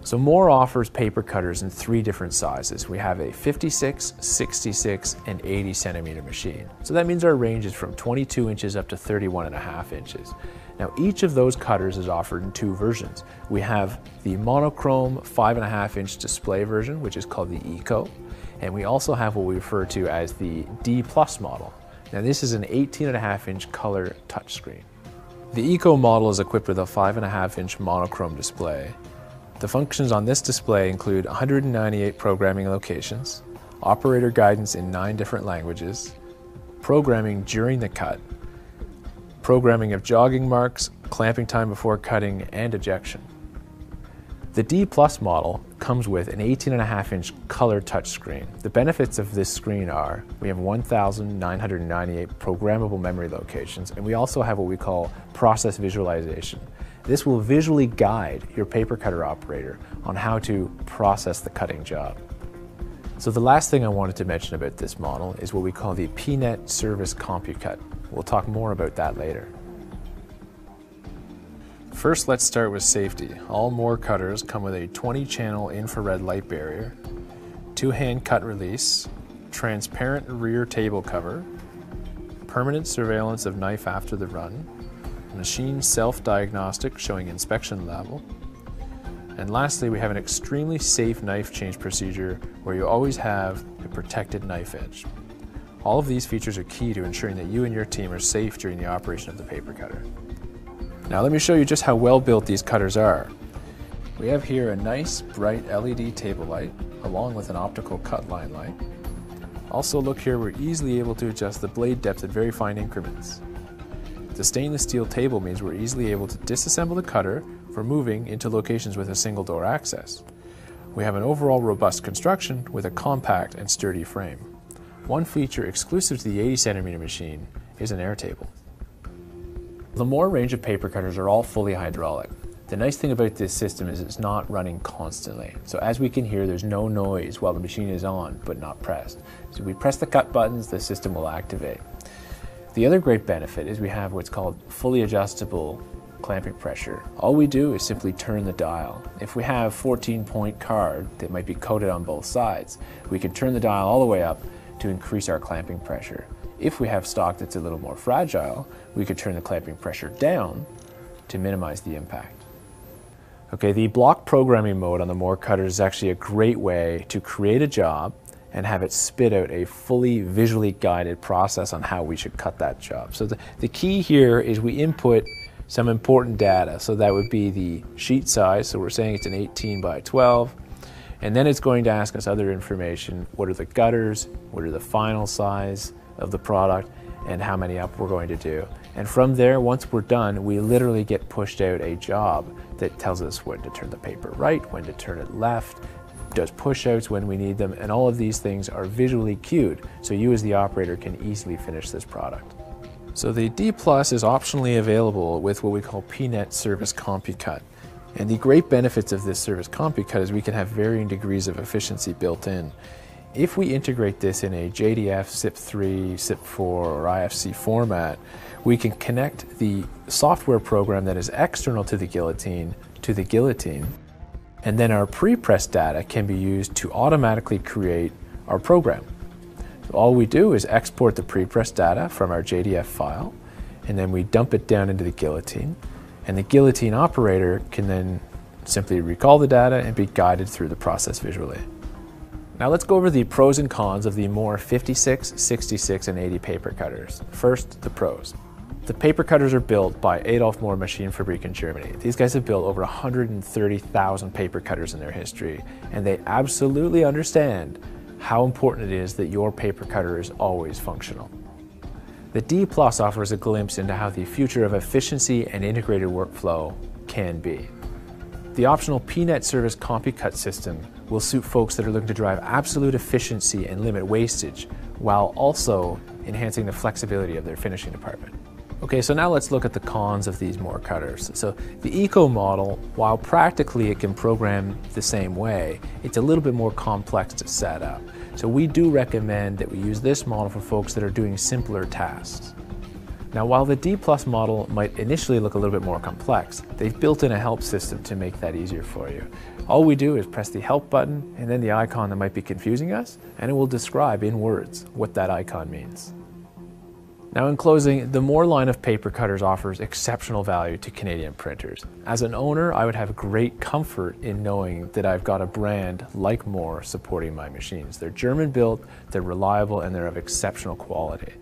So Mohr offers paper cutters in 3 different sizes. We have a 56, 66, and 80 centimeter machine. So that means our range is from 22 inches up to 31.5 inches. Now each of those cutters is offered in 2 versions. We have the monochrome 5.5 inch display version, which is called the Eco, and we also have what we refer to as the D Plus model. Now this is an 18.5 inch color touchscreen. The Eco model is equipped with a 5.5 inch monochrome display. The functions on this display include 198 programming locations, operator guidance in 9 different languages, programming during the cut, programming of jogging marks, clamping time before cutting, and ejection. The D Plus model comes with an 18.5 inch color touchscreen. The benefits of this screen are we have 1,998 programmable memory locations, and we also have what we call process visualization. This will visually guide your paper cutter operator on how to process the cutting job. So the last thing I wanted to mention about this model is what we call the PNet Service CompuCut. We'll talk more about that later. First, let's start with safety. All Mohr cutters come with a 20-channel infrared light barrier, 2-hand cut release, transparent rear table cover, permanent surveillance of knife after the run, machine self-diagnostic showing inspection level, and lastly we have an extremely safe knife change procedure where you always have a protected knife edge. All of these features are key to ensuring that you and your team are safe during the operation of the paper cutter. Now let me show you just how well built these cutters are. We have here a nice bright LED table light along with an optical cut line light. Also look here, we're easily able to adjust the blade depth at very fine increments. The stainless steel table means we're easily able to disassemble the cutter for moving into locations with a single door access. We have an overall robust construction with a compact and sturdy frame. One feature exclusive to the 80 centimeter machine is an air table. The Mohr range of paper cutters are all fully hydraulic. The nice thing about this system is it's not running constantly. So as we can hear, there's no noise while the machine is on but not pressed. So we press the cut buttons, the system will activate. The other great benefit is we have what's called fully adjustable clamping pressure. All we do is simply turn the dial. If we have 14-point card that might be coated on both sides, we can turn the dial all the way up to increase our clamping pressure. If we have stock that's a little more fragile, we could turn the clamping pressure down to minimize the impact. Okay, the block programming mode on the Mohr Cutter is actually a great way to create a job and have it spit out a fully visually guided process on how we should cut that job. So the key here is we input some important data. So that would be the sheet size. So we're saying it's an 18 by 12. And then it's going to ask us other information. What are the gutters? What are the final size of the product? And how many up we're going to do. And from there, once we're done, we literally get pushed out a job that tells us when to turn the paper right, when to turn it left, does push-outs when we need them, and all of these things are visually cued, so you as the operator can easily finish this product. So the D Plus is optionally available with what we call PNet Service CompuCut. And the great benefits of this Service CompuCut is we can have varying degrees of efficiency built in. If we integrate this in a JDF, SIP3, SIP4, or IFC format, we can connect the software program that is external to the guillotine, and then our pre-pressed data can be used to automatically create our program. So all we do is export the pre-pressed data from our JDF file, and then we dump it down into the guillotine, and the guillotine operator can then simply recall the data and be guided through the process visually. Now let's go over the pros and cons of the Mohr 56, 66, and 80 paper cutters. First, the pros. The paper cutters are built by Adolf Mohr Maschinenfabrik in Germany. These guys have built over 130,000 paper cutters in their history, and they absolutely understand how important it is that your paper cutter is always functional. The D Plus offers a glimpse into how the future of efficiency and integrated workflow can be. The optional PNet Service CompuCut system will suit folks that are looking to drive absolute efficiency and limit wastage, while also enhancing the flexibility of their finishing department. Okay, so now let's look at the cons of these Mohr cutters. So the Eco model, while practically it can program the same way, it's a little bit more complex to set up. So we do recommend that we use this model for folks that are doing simpler tasks. Now, while the D+ model might initially look a little bit more complex, they've built in a help system to make that easier for you. All we do is press the help button and then the icon that might be confusing us, and it will describe in words what that icon means. Now, in closing, the Mohr line of paper cutters offers exceptional value to Canadian printers. As an owner, I would have great comfort in knowing that I've got a brand like Mohr supporting my machines. They're German built, they're reliable, and they're of exceptional quality.